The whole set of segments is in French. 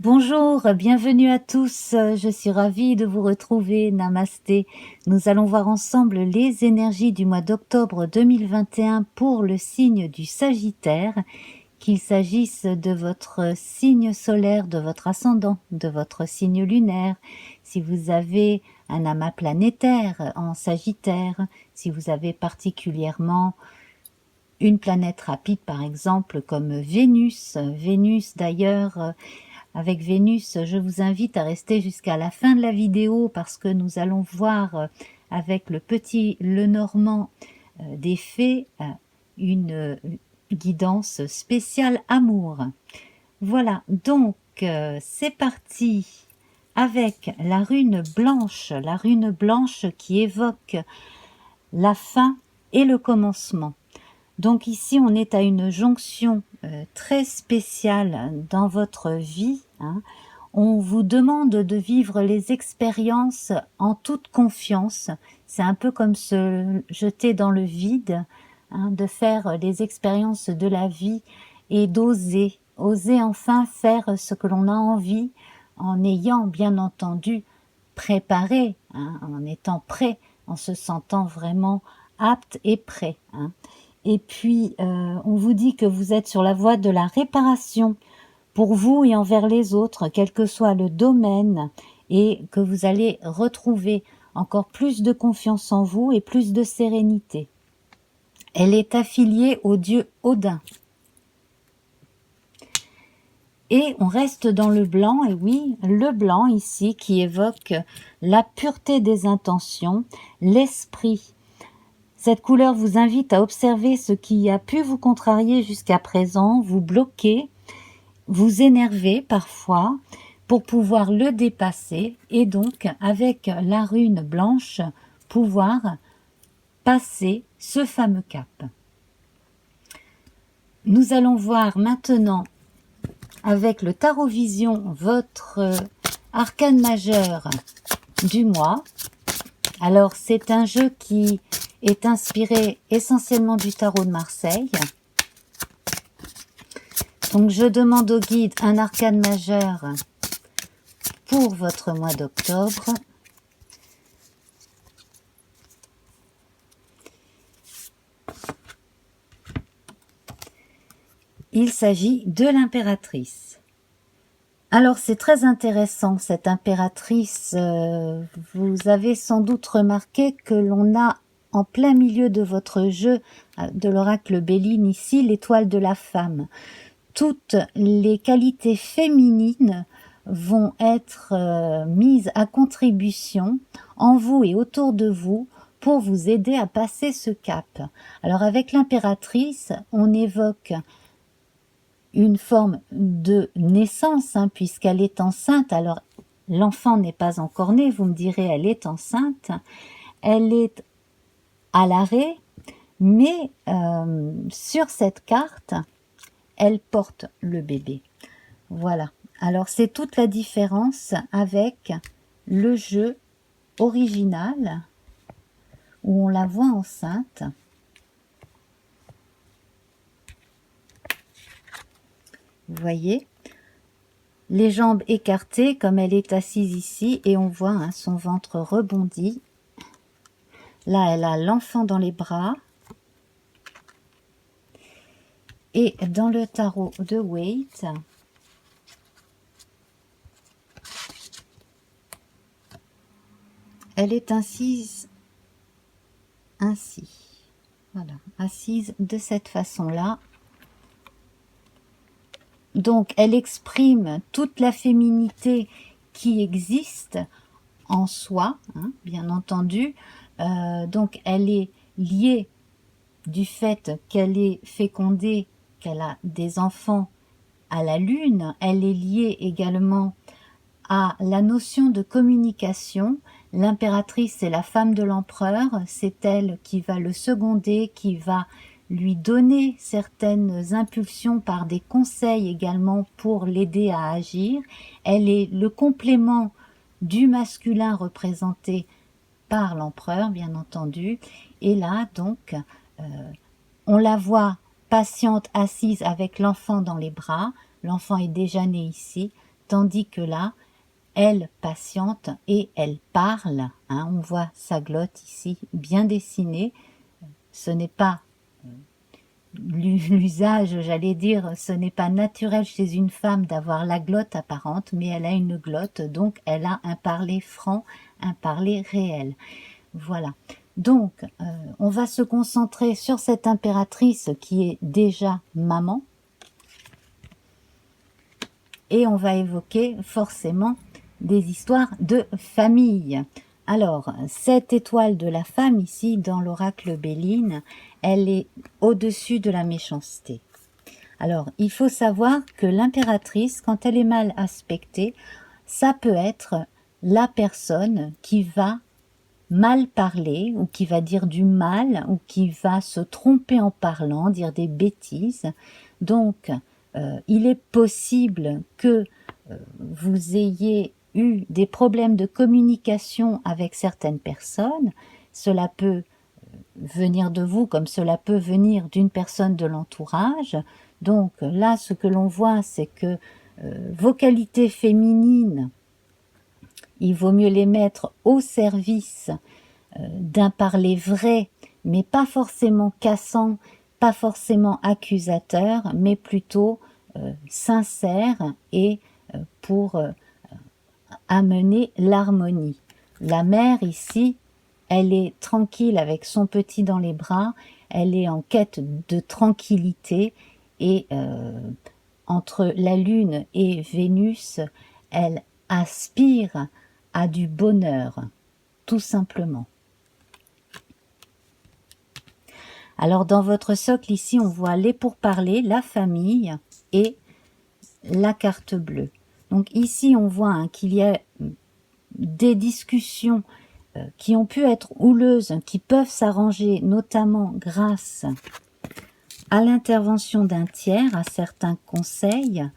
Bonjour, bienvenue à tous, je suis ravie de vous retrouver, namasté. Nous allons voir ensemble les énergies du mois d'octobre 2021 pour le signe du Sagittaire, qu'il s'agisse de votre signe solaire, de votre ascendant, de votre signe lunaire, si vous avez un amas planétaire en Sagittaire, si vous avez particulièrement une planète rapide par exemple comme Vénus. Vénus d'ailleurs, avec Vénus, je vous invite à rester jusqu'à la fin de la vidéo parce que nous allons voir avec le petit Lenormand des fées une guidance spéciale amour. Voilà, donc c'est parti avec la rune blanche qui évoque la fin et le commencement. Donc ici, on est à une jonction très spéciale dans votre vie. On vous demande de vivre les expériences en toute confiance. C'est un peu comme se jeter dans le vide, de faire les expériences de la vie et d'oser. Oser enfin faire ce que l'on a envie en ayant bien entendu préparé, en étant prêt, en se sentant vraiment apte et prêt. Et puis, on vous dit que vous êtes sur la voie de la réparation pour vous et envers les autres, quel que soit le domaine, et que vous allez retrouver encore plus de confiance en vous et plus de sérénité. Elle est affiliée au dieu Odin. Et on reste dans le blanc, et oui, le blanc ici qui évoque la pureté des intentions, l'esprit. Cette couleur vous invite à observer ce qui a pu vous contrarier jusqu'à présent, vous bloquer, vous énerver parfois pour pouvoir le dépasser et donc avec la rune blanche pouvoir passer ce fameux cap. Nous allons voir maintenant avec le Tarot Vision votre arcane majeur du mois. Alors c'est un jeu qui est inspiré essentiellement du tarot de Marseille. Donc je demande au guide un arcane majeur pour votre mois d'octobre. Il s'agit de l'impératrice. Alors c'est très intéressant cette impératrice, vous avez sans doute remarqué que l'on a en plein milieu de votre jeu de l'oracle Béline ici l'étoile de la femme. Toutes les qualités féminines vont être mises à contribution en vous et autour de vous pour vous aider à passer ce cap. Alors avec l'impératrice, on évoque une forme de naissance, puisqu'elle est enceinte. Alors l'enfant n'est pas encore né, vous me direz, elle est enceinte, elle est à l'arrêt, mais sur cette carte, elle porte le bébé. Voilà. Alors c'est toute la différence avec le jeu original où on la voit enceinte. Vous voyez, les jambes écartées comme elle est assise ici et on voit son ventre rebondi. Là, elle a l'enfant dans les bras. Et dans le tarot de Waite, elle est assise ainsi. Voilà, assise de cette façon-là. Donc, elle exprime toute la féminité qui existe en soi, bien entendu. Donc, elle est liée du fait qu'elle est fécondée, qu'elle a des enfants à la lune. Elle est liée également à la notion de communication. L'impératrice, c'est la femme de l'empereur. C'est elle qui va le seconder, qui va lui donner certaines impulsions par des conseils également pour l'aider à agir. Elle est le complément du masculin représenté par l'empereur, bien entendu. Et là, donc, on la voit patiente, assise avec l'enfant dans les bras. L'enfant est déjà né ici. tandis que là, elle patiente et elle parle. Hein, on voit sa glotte ici bien dessinée. Ce n'est pas l'usage, j'allais dire, ce n'est pas naturel chez une femme d'avoir la glotte apparente, mais elle a une glotte, donc elle a un parler franc, un parler réel. Voilà. Donc, on va se concentrer sur cette impératrice qui est déjà maman. Et on va évoquer forcément des histoires de famille. Alors, cette étoile de la femme ici, dans l'oracle Béline, elle est au-dessus de la méchanceté. Alors, il faut savoir que l'impératrice, quand elle est mal aspectée, ça peut être la personne qui va mal parler, ou qui va dire du mal, ou qui va se tromper en parlant, dire des bêtises. Donc, il est possible que vous ayez eu des problèmes de communication avec certaines personnes. Cela peut venir de vous comme cela peut venir d'une personne de l'entourage. Donc là, ce que l'on voit, c'est que vos qualités féminines, il vaut mieux les mettre au service d'un parler vrai, mais pas forcément cassant, pas forcément accusateur, mais plutôt sincère et pour amener l'harmonie. La mère ici, elle est tranquille avec son petit dans les bras, elle est en quête de tranquillité et entre la Lune et Vénus, elle aspire à du bonheur, tout simplement. Alors dans votre socle ici, on voit les pourparlers, la famille et la carte bleue. Donc ici, on voit qu'il y a des discussions qui ont pu être houleuses, qui peuvent s'arranger, notamment grâce à l'intervention d'un tiers, à certains conseils.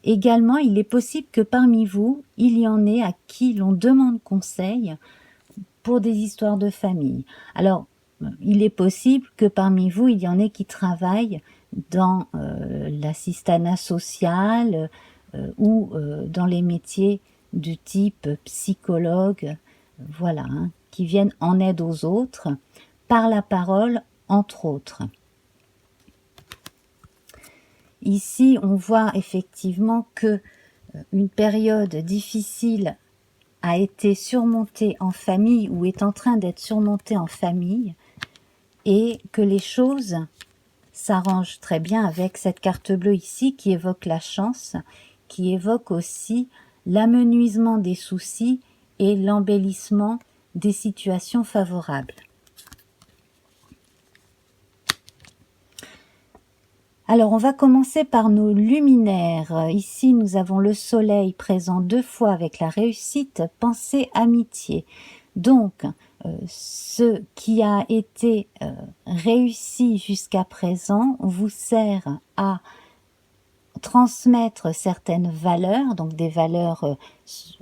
Également, il est possible que parmi vous, il y en ait à qui l'on demande conseil pour des histoires de famille. Alors, il est possible que parmi vous, il y en ait qui travaillent dans l'assistanat social ou dans les métiers du type psychologue, voilà, hein, qui viennent en aide aux autres, par la parole, entre autres. Ici, on voit effectivement que une période difficile a été surmontée en famille ou est en train d'être surmontée en famille et que les choses s'arrangent très bien avec cette carte bleue ici qui évoque la chance, qui évoque aussi l'amenuisement des soucis et l'embellissement des situations favorables. Alors, on va commencer par nos luminaires. Ici, nous avons le soleil présent 2 fois avec la réussite, pensée, amitié. Donc, ce qui a été réussi jusqu'à présent vous sert à transmettre certaines valeurs, donc des valeurs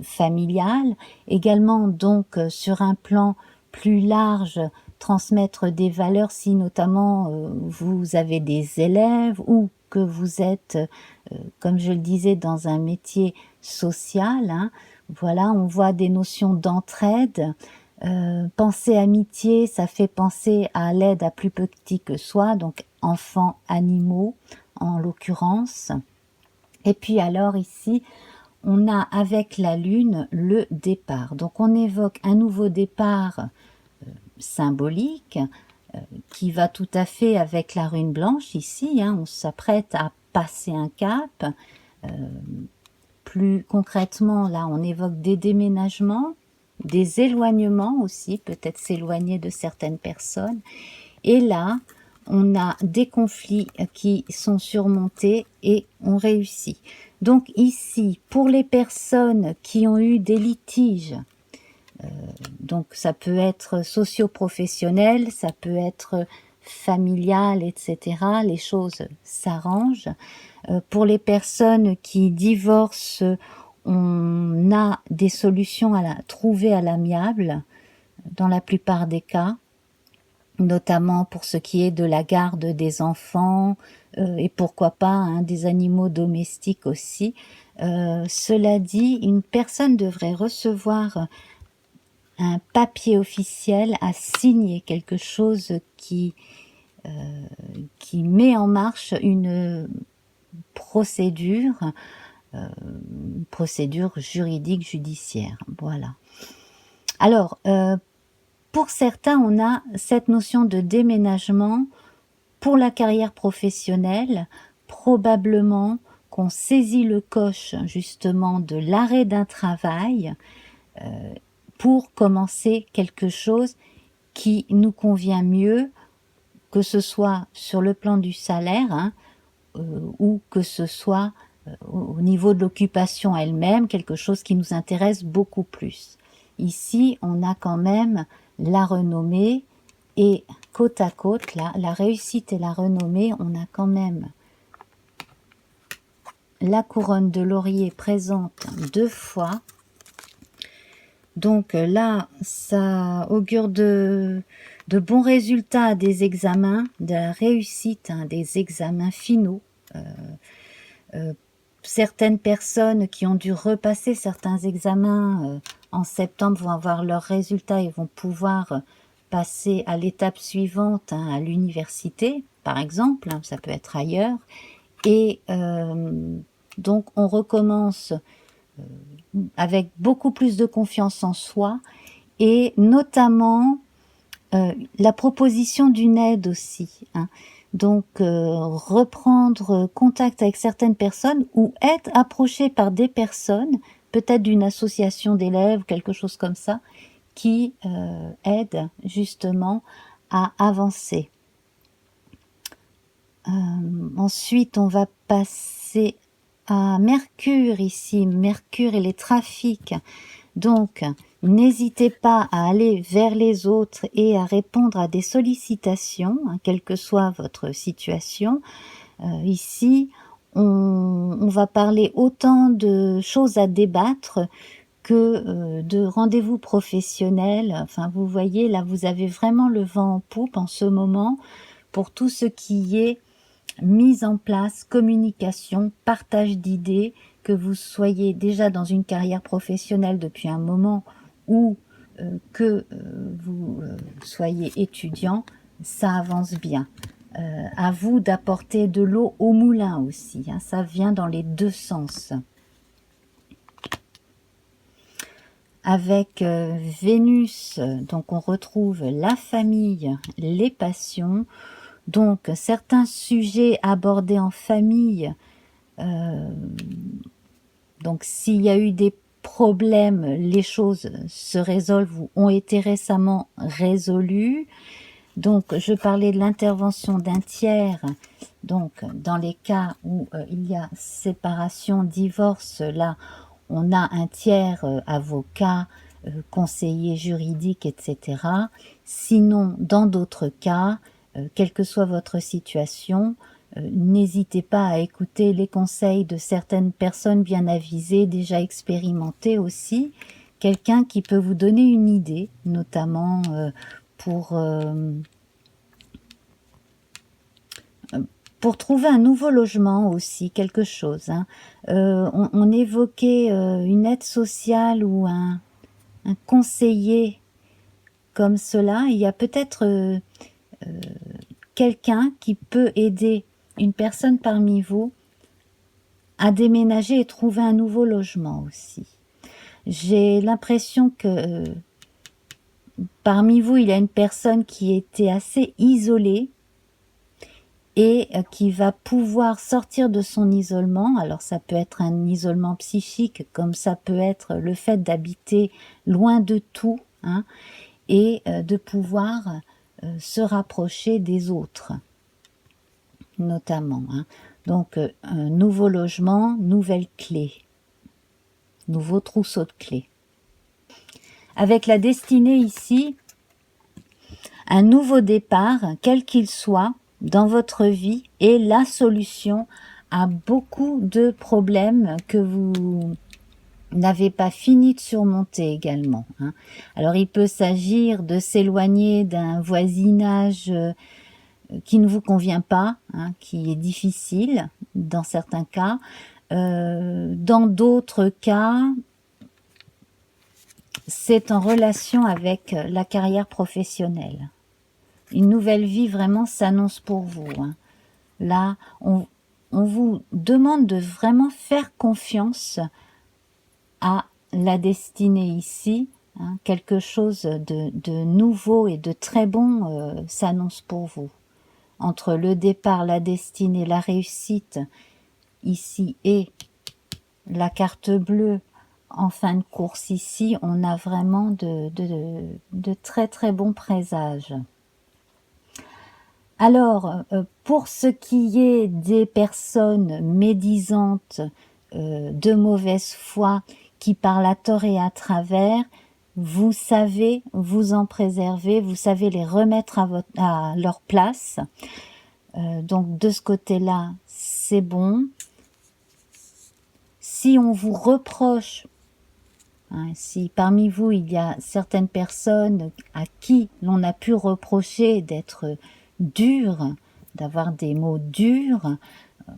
familiales, également donc sur un plan plus large, transmettre des valeurs si notamment vous avez des élèves ou que vous êtes, comme je le disais, dans un métier social. Hein. Voilà, on voit des notions d'entraide. Penser amitié, ça fait penser à l'aide à plus petit que soi, donc enfants, animaux en l'occurrence. Et puis alors ici, on a avec la lune le départ. Donc on évoque un nouveau départ symbolique qui va tout à fait avec la rune blanche ici. Hein, on s'apprête à passer un cap. Plus concrètement, là, on évoque des déménagements, des éloignements aussi, peut-être s'éloigner de certaines personnes. Et là, on a des conflits qui sont surmontés et on réussit. Donc ici, pour les personnes qui ont eu des litiges, donc ça peut être socio-professionnel, ça peut être familial, etc. Les choses s'arrangent. Pour les personnes qui divorcent, on a des solutions à trouver à l'amiable dans la plupart des cas, notamment pour ce qui est de la garde des enfants et pourquoi pas hein, des animaux domestiques aussi. Cela dit, une personne devrait recevoir un papier officiel à signer, quelque chose qui met en marche une procédure juridique, judiciaire. Voilà. Alors, pour certains, on a cette notion de déménagement pour la carrière professionnelle, probablement qu'on saisit le coche justement de l'arrêt d'un travail pour commencer quelque chose qui nous convient mieux, que ce soit sur le plan du salaire, hein, ou que ce soit au niveau de l'occupation elle-même, quelque chose qui nous intéresse beaucoup plus. Ici, on a quand même la renommée, et côte à côte, là, la réussite et la renommée, on a quand même la couronne de laurier présente 2 fois. Donc là, ça augure de bons résultats des examens, de la réussite des examens finaux. Certaines personnes qui ont dû repasser certains examens en septembre vont avoir leurs résultats et vont pouvoir passer à l'étape suivante, à l'université, par exemple, ça peut être ailleurs. Et donc on recommence avec beaucoup plus de confiance en soi, et notamment la proposition d'une aide aussi, hein. Donc reprendre contact avec certaines personnes ou être approché par des personnes, peut-être d'une association d'élèves, quelque chose comme ça, qui aident justement à avancer. Ensuite, on va passer à Mercure ici, Mercure et les trafics. Donc, n'hésitez pas à aller vers les autres et à répondre à des sollicitations, hein, quelle que soit votre situation. Ici, on va parler autant de choses à débattre que de rendez-vous professionnels. Enfin, vous voyez, là, vous avez vraiment le vent en poupe en ce moment pour tout ce qui est mise en place, communication, partage d'idées, que vous soyez déjà dans une carrière professionnelle depuis un moment ou que vous soyez étudiant, ça avance bien. À vous d'apporter de l'eau au moulin aussi, hein, ça vient dans les deux sens. Avec Vénus, donc on retrouve la famille, les passions. Donc, certains sujets abordés en famille, donc s'il y a eu des problèmes, les choses se résolvent ou ont été récemment résolues. Donc, je parlais de l'intervention d'un tiers. Donc, dans les cas où il y a séparation, divorce, là, on a un tiers avocat, conseiller juridique, etc. Sinon, dans d'autres cas, quelle que soit votre situation, n'hésitez pas à écouter les conseils de certaines personnes bien avisées, déjà expérimentées aussi, quelqu'un qui peut vous donner une idée, notamment pour trouver un nouveau logement aussi, quelque chose, hein. On évoquait une aide sociale ou un conseiller comme cela. Il y a peut-être quelqu'un qui peut aider une personne parmi vous à déménager et trouver un nouveau logement aussi. J'ai l'impression que parmi vous, il y a une personne qui était assez isolée et qui va pouvoir sortir de son isolement. Alors ça peut être un isolement psychique, comme ça peut être le fait d'habiter loin de tout, hein, et de pouvoir se rapprocher des autres, notamment, hein. Donc, un nouveau logement, nouvelle clé, nouveau trousseau de clés. Avec la destinée ici, un nouveau départ, quel qu'il soit, dans votre vie, est la solution à beaucoup de problèmes que vous n'avez pas fini de surmonter également, hein. Alors, il peut s'agir de s'éloigner d'un voisinage qui ne vous convient pas, hein, qui est difficile dans certains cas. Dans d'autres cas, c'est en relation avec la carrière professionnelle. Une nouvelle vie vraiment s'annonce pour vous, hein. Là, on vous demande de vraiment faire confiance à la destinée ici, hein. Quelque chose de nouveau et de très bon s'annonce pour vous. Entre le départ, la destinée, la réussite ici et la carte bleue en fin de course ici, on a vraiment de très très bons présages. Alors, pour ce qui est des personnes médisantes, de mauvaise foi, qui parlent à tort et à travers, vous savez vous en préserver, vous savez les remettre à leur place. Donc de ce côté-là, c'est bon. Si on vous reproche, hein, si parmi vous il y a certaines personnes à qui l'on a pu reprocher d'être dur, d'avoir des mots durs,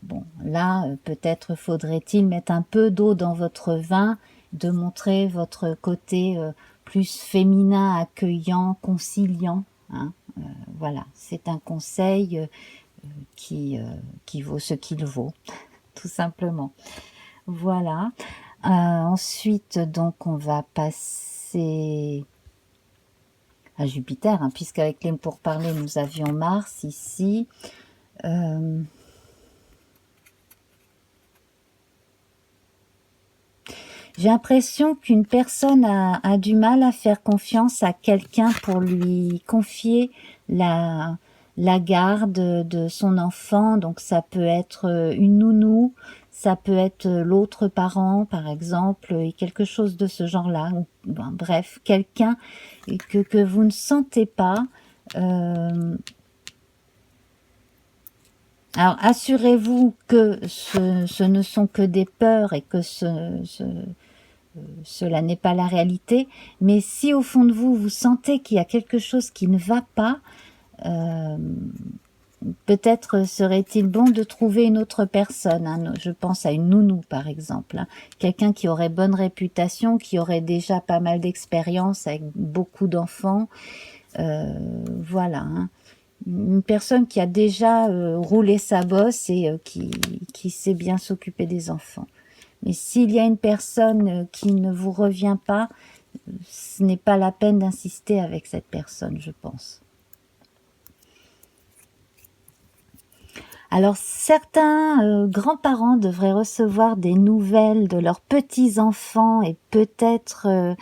bon là peut-être faudrait-il mettre un peu d'eau dans votre vin, de montrer votre côté plus féminin, accueillant, conciliant, hein. Voilà, c'est un conseil qui vaut ce qu'il vaut, tout simplement. Voilà. Ensuite, donc, on va passer à Jupiter, hein, puisqu'avec les pourparlers, nous avions Mars ici. J'ai l'impression qu'une personne a du mal à faire confiance à quelqu'un pour lui confier la garde de son enfant. Donc ça peut être une nounou, ça peut être l'autre parent par exemple, et quelque chose de ce genre-là. Ben, bref, quelqu'un que vous ne sentez pas. Alors assurez-vous que ce ne sont que des peurs et que cela n'est pas la réalité, mais si au fond de vous, vous sentez qu'il y a quelque chose qui ne va pas, peut-être serait-il bon de trouver une autre personne, hein. Je pense à une nounou par exemple, hein. Quelqu'un qui aurait bonne réputation, qui aurait déjà pas mal d'expérience avec beaucoup d'enfants, voilà, hein. Une personne qui a déjà roulé sa bosse et qui sait bien s'occuper des enfants. Mais s'il y a une personne qui ne vous revient pas, ce n'est pas la peine d'insister avec cette personne, je pense. Alors, certains grands-parents devraient recevoir des nouvelles de leurs petits-enfants et peut-être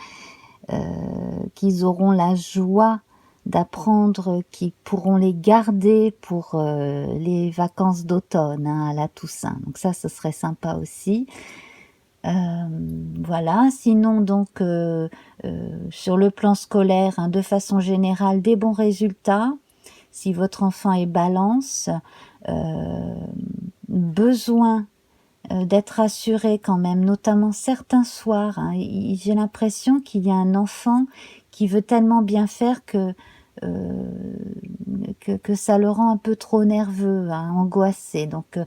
qu'ils auront la joie d'apprendre qu'ils pourront les garder pour les vacances d'automne, hein, à la Toussaint. Donc ça, ce serait sympa aussi. Voilà, sinon donc sur le plan scolaire, hein, de façon générale, des bons résultats. Si votre enfant est balance, besoin d'être assuré quand même, notamment certains soirs, hein. J'ai l'impression qu'il y a un enfant qui veut tellement bien faire que ça le rend un peu trop nerveux, hein, angoissé. Donc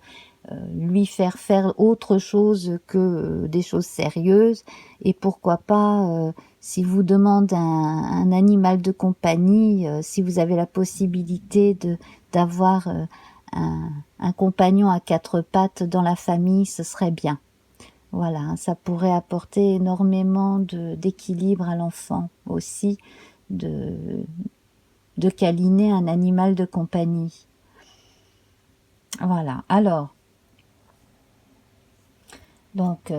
lui faire autre chose que des choses sérieuses, et pourquoi pas si vous demande un animal de compagnie, si vous avez la possibilité d'avoir un compagnon à quatre pattes dans la famille, ce serait bien. Voilà, ça pourrait apporter énormément d'équilibre à l'enfant aussi, de câliner un animal de compagnie. Voilà, alors donc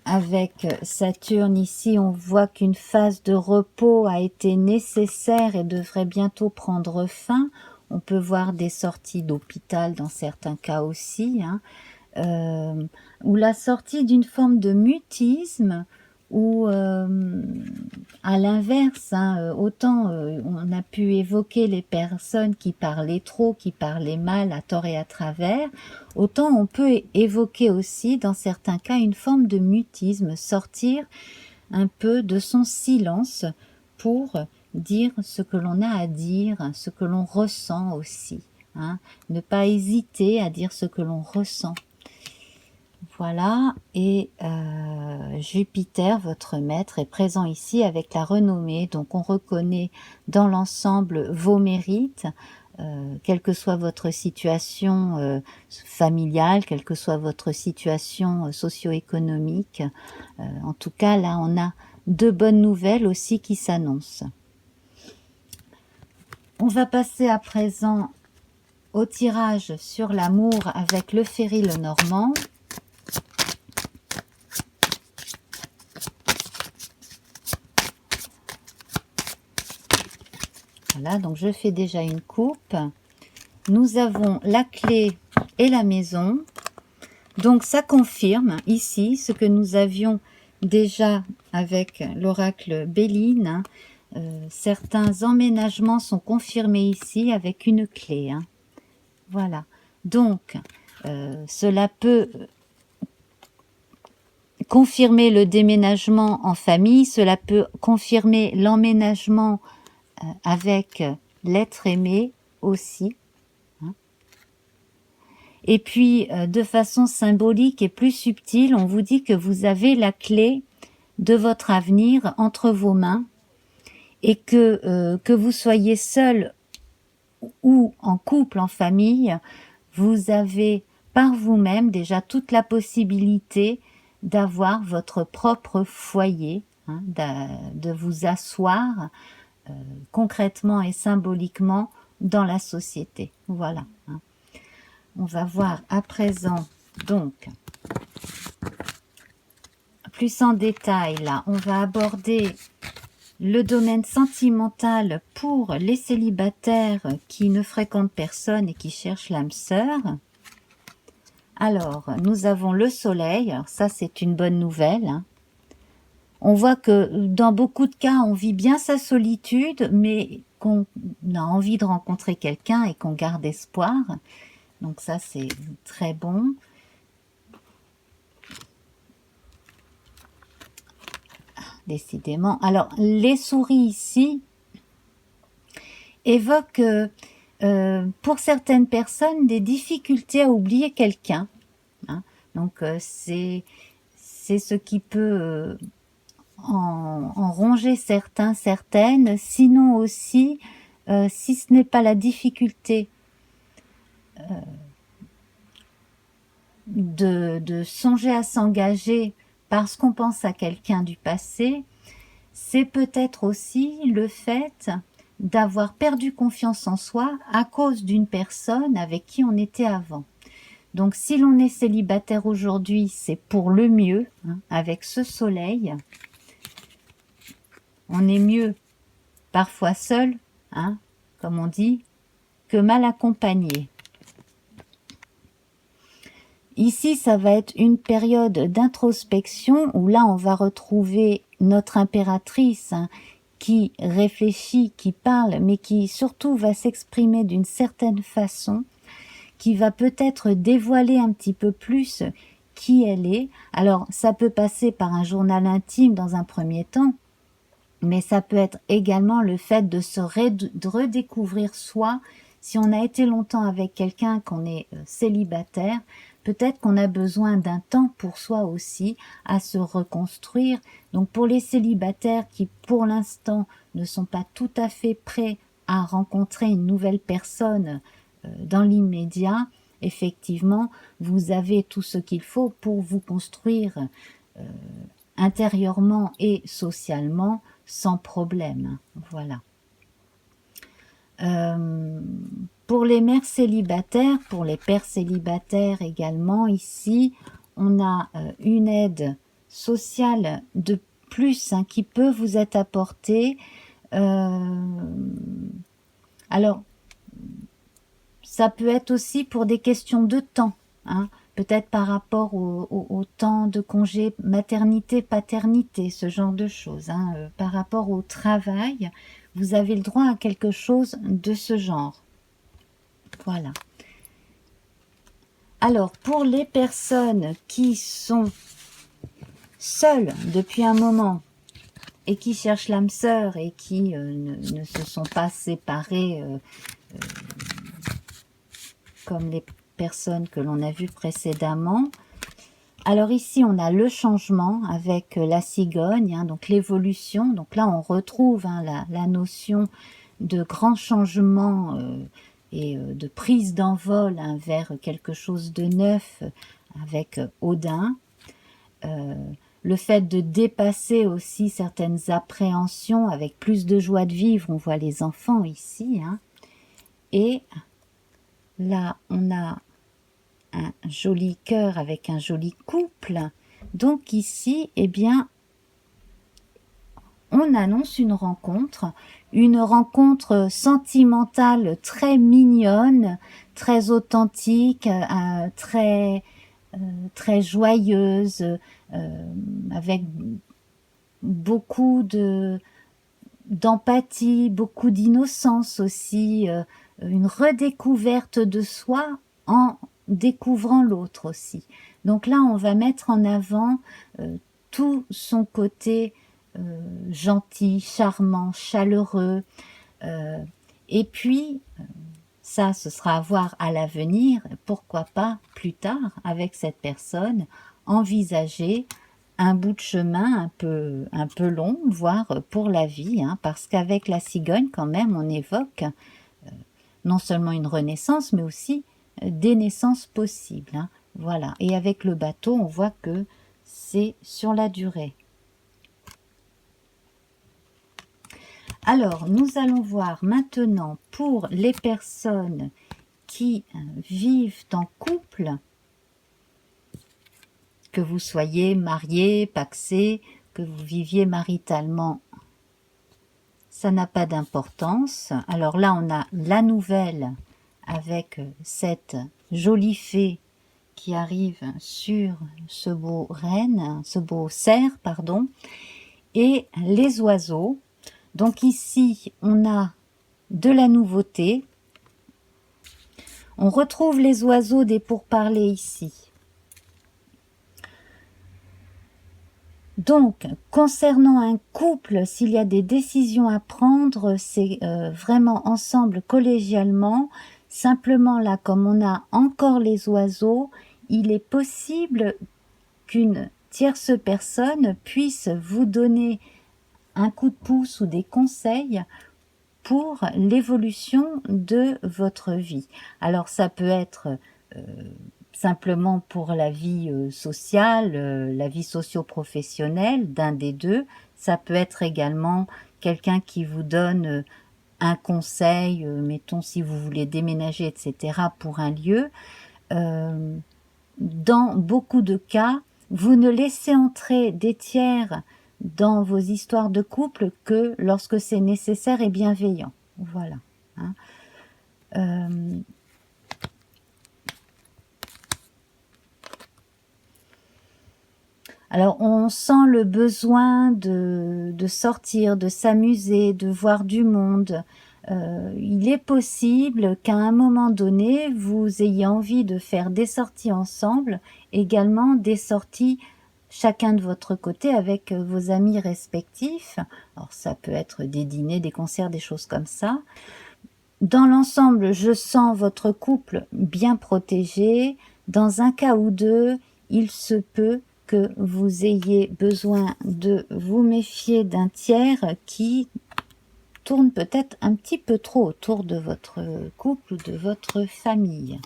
avec Saturne ici, on voit qu'une phase de repos a été nécessaire et devrait bientôt prendre fin. On peut voir des sorties d'hôpital dans certains cas aussi, hein, ou la sortie d'une forme de mutisme, ou à l'inverse, hein, autant on a pu évoquer les personnes qui parlaient trop, qui parlaient mal à tort et à travers, autant on peut évoquer aussi dans certains cas une forme de mutisme, sortir un peu de son silence pour dire ce que l'on a à dire, ce que l'on ressent aussi, hein, ne pas hésiter à dire ce que l'on ressent. Voilà, et Jupiter, votre maître, est présent ici avec la renommée. Donc on reconnaît dans l'ensemble vos mérites, quelle que soit votre situation familiale, quelle que soit votre situation socio-économique. En tout cas, là, on a de bonnes nouvelles aussi qui s'annoncent. On va passer à présent au tirage sur l'amour avec le Ferry Lenormand. Voilà, donc je fais déjà une coupe. Nous avons la clé et la maison. Donc ça confirme ici ce que nous avions déjà avec l'oracle Béline. Certains emménagements sont confirmés ici avec une clé. Voilà. Donc, cela peut confirmer le déménagement en famille, cela peut confirmer l'emménagement avec l'être aimé aussi. Et puis, de façon symbolique et plus subtile, on vous dit que vous avez la clé de votre avenir entre vos mains et que vous soyez seul ou en couple, en famille, vous avez par vous-même déjà toute la possibilité d'avoir votre propre foyer, de vous asseoir concrètement et symboliquement dans la société. Voilà. On va voir à présent, donc, plus en détail, là, on va aborder le domaine sentimental pour les célibataires qui ne fréquentent personne et qui cherchent l'âme sœur. Alors, nous avons le soleil, alors ça c'est une bonne nouvelle. On voit que dans beaucoup de cas, on vit bien sa solitude, mais qu'on a envie de rencontrer quelqu'un et qu'on garde espoir. Donc ça, c'est très bon. Décidément. Alors, les souris ici évoquent, pour certaines personnes, des difficultés à oublier quelqu'un. Donc, c'est ce qui peut en ronger certains, certaines. Sinon aussi, si ce n'est pas la difficulté de songer à s'engager parce qu'on pense à quelqu'un du passé, c'est peut-être aussi le fait d'avoir perdu confiance en soi à cause d'une personne avec qui on était avant. Donc si l'on est célibataire aujourd'hui, c'est pour le mieux, avec ce soleil. On est mieux parfois seul, comme on dit, que mal accompagné. Ici, ça va être une période d'introspection où là, on va retrouver notre impératrice qui réfléchit, qui parle, mais qui surtout va s'exprimer d'une certaine façon, qui va peut-être dévoiler un petit peu plus qui elle est. Alors, ça peut passer par un journal intime dans un premier temps, mais ça peut être également le fait de se redécouvrir soi. Si on a été longtemps avec quelqu'un, qu'on est célibataire, peut-être qu'on a besoin d'un temps pour soi aussi à se reconstruire. Donc pour les célibataires qui pour l'instant ne sont pas tout à fait prêts à rencontrer une nouvelle personne dans l'immédiat, effectivement, vous avez tout ce qu'il faut pour vous construire intérieurement et socialement sans problème. Voilà. Pour les mères célibataires, pour les pères célibataires également, ici, on a une aide sociale de plus qui peut vous être apportée. Alors, ça peut être aussi pour des questions de temps, peut-être par rapport au temps de congé maternité, paternité, ce genre de choses. Par rapport au travail, vous avez le droit à quelque chose de ce genre. Voilà. Alors, pour les personnes qui sont seules depuis un moment et qui cherchent l'âme sœur et qui ne se sont pas séparées comme les personnes que l'on a vues précédemment, Alors ici, on a le changement avec la cigogne, hein, donc l'évolution. Donc là, on retrouve hein, la notion de grand changement et de prise d'envol hein, vers quelque chose de neuf avec Odin. Le fait de dépasser aussi certaines appréhensions avec plus de joie de vivre. On voit les enfants ici. Hein. Et là, on a un joli cœur avec un joli couple. Donc ici, eh bien, on annonce une rencontre sentimentale très mignonne, très authentique, très joyeuse, avec beaucoup d'empathie, beaucoup d'innocence aussi, une redécouverte de soi en découvrant l'autre aussi. Donc là, on va mettre en avant tout son côté gentil, charmant, chaleureux. Et puis, ça, ce sera à voir à l'avenir, pourquoi pas plus tard, avec cette personne, envisager un bout de chemin un peu long, voire pour la vie, hein, parce qu'avec la cigogne, quand même, on évoque non seulement une renaissance, mais aussi des naissances possibles. Hein, voilà. Et avec le bateau, on voit que c'est sur la durée. Alors, nous allons voir maintenant pour les personnes qui vivent en couple, que vous soyez marié, pacsé, que vous viviez maritalement, ça n'a pas d'importance. Alors là, on a la nouvelle avec cette jolie fée qui arrive sur ce beau renne, ce beau cerf, pardon, et les oiseaux. Donc ici, on a de la nouveauté. On retrouve les oiseaux des pourparlers ici. Donc, concernant un couple, s'il y a des décisions à prendre, c'est vraiment ensemble, collégialement. Simplement là, comme on a encore les oiseaux, il est possible qu'une tierce personne puisse vous donner un coup de pouce ou des conseils pour l'évolution de votre vie. Alors ça peut être simplement pour la vie sociale, la vie socio-professionnelle d'un des deux. Ça peut être également quelqu'un qui vous donne un conseil, mettons si vous voulez déménager, etc., pour un lieu. Dans beaucoup de cas, vous ne laissez entrer des tiers dans vos histoires de couple que lorsque c'est nécessaire et bienveillant. Voilà. Hein. Alors, on sent le besoin de sortir, de s'amuser, de voir du monde. Il est possible qu'à un moment donné, vous ayez envie de faire des sorties ensemble, également des sorties chacun de votre côté avec vos amis respectifs. Alors, ça peut être des dîners, des concerts, des choses comme ça. Dans l'ensemble, je sens votre couple bien protégé. Dans un cas ou deux, il se peut que vous ayez besoin de vous méfier d'un tiers qui tourne peut-être un petit peu trop autour de votre couple ou de votre famille.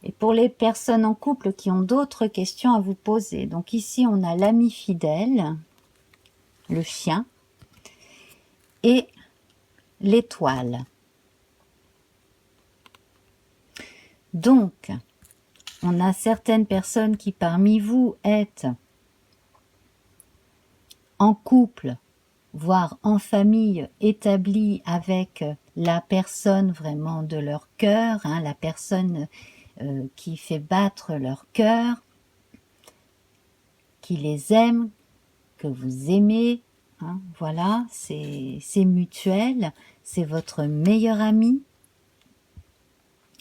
Et pour les personnes en couple qui ont d'autres questions à vous poser, donc ici on a l'ami fidèle, le chien et l'étoile. Donc, on a certaines personnes qui parmi vous êtes en couple, voire en famille établie avec la personne vraiment de leur cœur, hein, la personne qui fait battre leur cœur, qui les aime, que vous aimez, hein, voilà, c'est mutuel, c'est votre meilleur ami.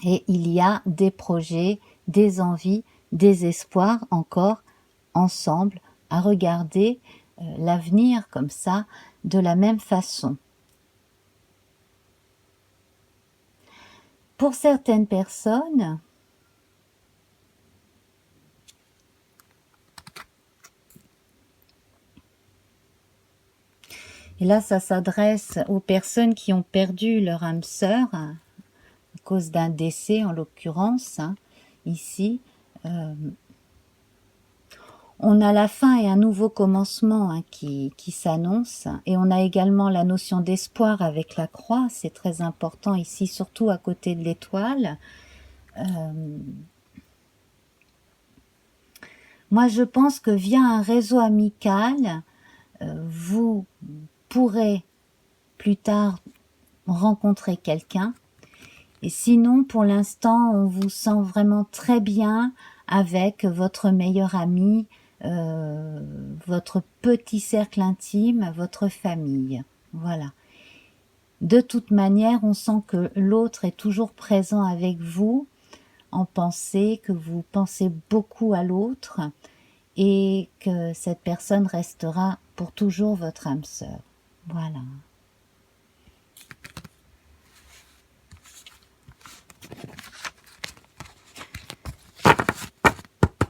Et il y a des projets, des envies, des espoirs encore ensemble à regarder l'avenir comme ça, de la même façon. Pour certaines personnes, et là ça s'adresse aux personnes qui ont perdu leur âme sœur, à cause d'un décès en l'occurrence, ici, on a la fin et un nouveau commencement qui s'annonce, et on a également la notion d'espoir avec la croix, c'est très important ici, surtout à côté de l'étoile. Moi je pense que via un réseau amical, vous pourrez plus tard rencontrer quelqu'un, et sinon pour l'instant on vous sent vraiment très bien avec votre meilleur ami, votre petit cercle intime, votre famille. Voilà. De toute manière, on sent que l'autre est toujours présent avec vous en pensée, que vous pensez beaucoup à l'autre et que cette personne restera pour toujours votre âme sœur. Voilà.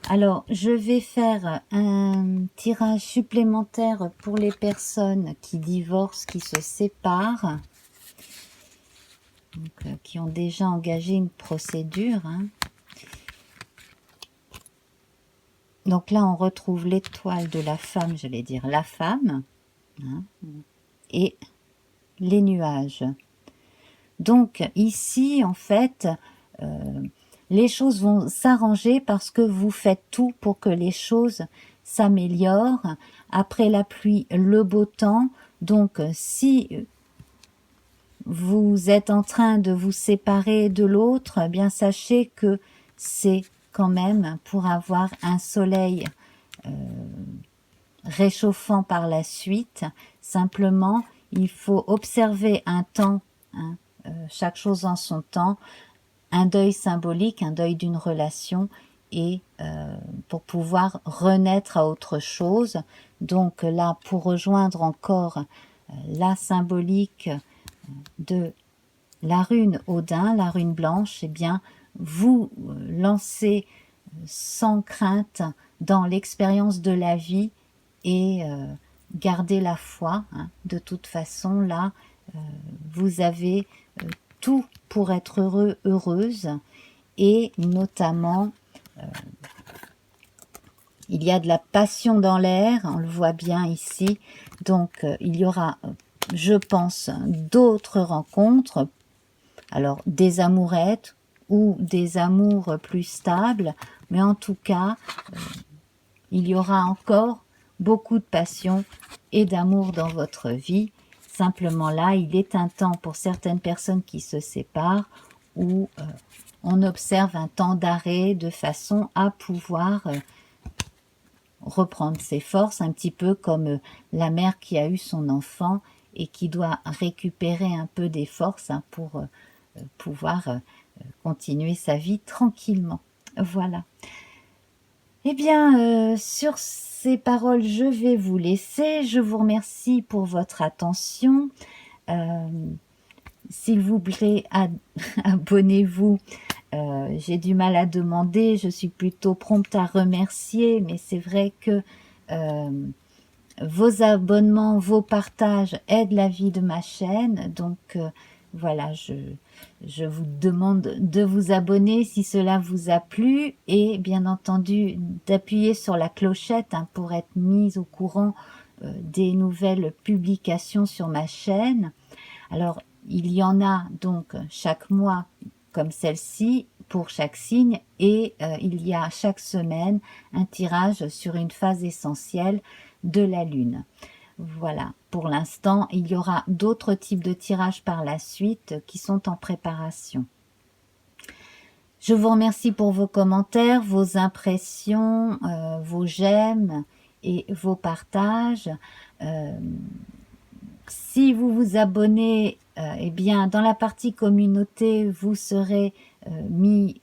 Alors, je vais faire un tirage supplémentaire pour les personnes qui divorcent, qui se séparent, donc, qui ont déjà engagé une procédure. Donc là, on retrouve l'étoile de la femme, j'allais dire la femme, et les nuages. Donc ici, en fait, les choses vont s'arranger parce que vous faites tout pour que les choses s'améliorent. Après la pluie, le beau temps. Donc si vous êtes en train de vous séparer de l'autre, eh bien sachez que c'est quand même pour avoir un soleil réchauffant par la suite. Simplement, il faut observer un temps, chaque chose en son temps, un deuil symbolique, un deuil d'une relation, et pour pouvoir renaître à autre chose. Donc là, pour rejoindre encore la symbolique de la rune Odin, la rune blanche, eh bien, vous lancez sans crainte dans l'expérience de la vie et gardez la foi. De toute façon, là, vous avez tout pour être heureux, heureuse, et notamment il y a de la passion dans l'air, on le voit bien ici, donc il y aura, je pense, d'autres rencontres, alors des amourettes ou des amours plus stables, mais en tout cas, il y aura encore beaucoup de passion et d'amour dans votre vie. Simplement là, il est un temps pour certaines personnes qui se séparent où on observe un temps d'arrêt de façon à pouvoir reprendre ses forces, un petit peu comme la mère qui a eu son enfant et qui doit récupérer un peu des forces pour pouvoir continuer sa vie tranquillement. Voilà. Eh bien, sur ces paroles, je vais vous laisser. Je vous remercie pour votre attention. S'il vous plaît, abonnez-vous. J'ai du mal à demander, je suis plutôt prompte à remercier, mais c'est vrai que vos abonnements, vos partages aident la vie de ma chaîne. Donc voilà, je vous demande de vous abonner si cela vous a plu, et bien entendu d'appuyer sur la clochette pour être mise au courant des nouvelles publications sur ma chaîne. Alors, il y en a donc chaque mois comme celle-ci pour chaque signe, et il y a chaque semaine un tirage sur une phase essentielle de la Lune. Voilà, pour l'instant, il y aura d'autres types de tirages par la suite qui sont en préparation. Je vous remercie pour vos commentaires, vos impressions, vos j'aime et vos partages. Si vous vous abonnez, eh bien, dans la partie communauté, vous serez mis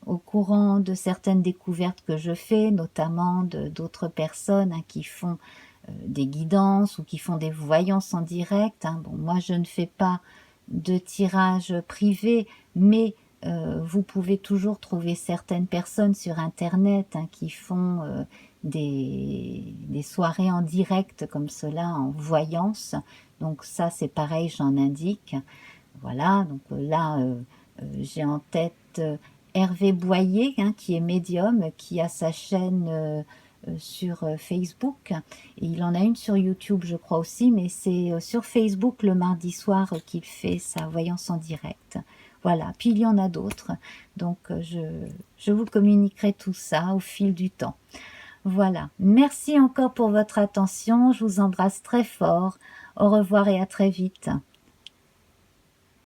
au courant de certaines découvertes que je fais, notamment d'autres personnes qui font des guidances ou qui font des voyances en direct. Bon, moi, je ne fais pas de tirage privé, mais vous pouvez toujours trouver certaines personnes sur internet hein, qui font des soirées en direct comme cela, en voyance. Donc ça, c'est pareil, j'en indique. Voilà, donc là, j'ai en tête Hervé Boyer, hein, qui est médium, qui a sa chaîne sur Facebook. Et il en a une sur YouTube, je crois aussi, mais c'est sur Facebook le mardi soir qu'il fait sa voyance en direct. Voilà, puis il y en a d'autres. Donc je vous communiquerai tout ça au fil du temps. Voilà, merci encore pour votre attention. Je vous embrasse très fort. Au revoir et à très vite.